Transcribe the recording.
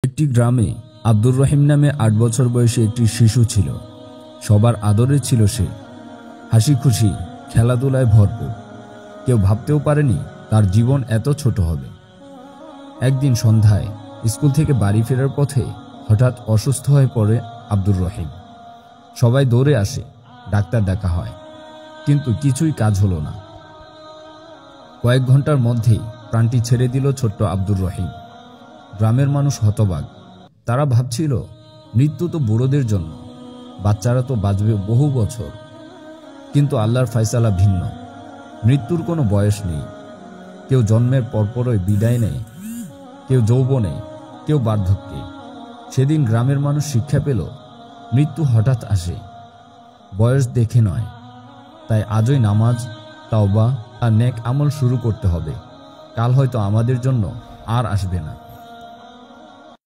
একটি গ্রামে আব্দুর রহিম নামে ৮ বছর বয়সী একটি শিশু ছিল। সবার আদরে ছিল সে, হাসি খুশি, খেলাধুলায় ভরপুর। কেউ ভাবতেও পারেনি তার জীবন এত ছোট হবে। একদিন সন্ধ্যায় স্কুল থেকে বাড়ি ফেরার পথে হঠাৎ অসুস্থ হয়ে পড়ে আব্দুর রহিম। সবাই দৌড়ে আসে, ডাক্তার ডাকা হয়, কিন্তু কিছুই কাজ হলো না। কয়েক ঘন্টার মধ্যেই প্রাণটি ছেড়ে দিল ছোট্ট আব্দুর রহিম। গ্রামের মানুষ হতবাক। তারা ভাবছিল, মৃত্যু তো বুড়োদের জন্য, বাচ্চারা তো বাঁচবে বহু বছর। কিন্তু আল্লাহর ফয়সালা ভিন্ন। মৃত্যুর কোনো বয়স নেই। কেউ জন্মের পরপরই বিদায় নেয়, কেউ যৌবনে, কেউ বার্ধক্যে। সেদিন গ্রামের মানুষ শিক্ষা পেল, মৃত্যু হঠাৎ আসে, বয়স দেখে নয়। তাই আজই নামাজ, তাওবা আর নেক আমল শুরু করতে হবে। কাল হয়তো আমাদের জন্য আর আসবে না।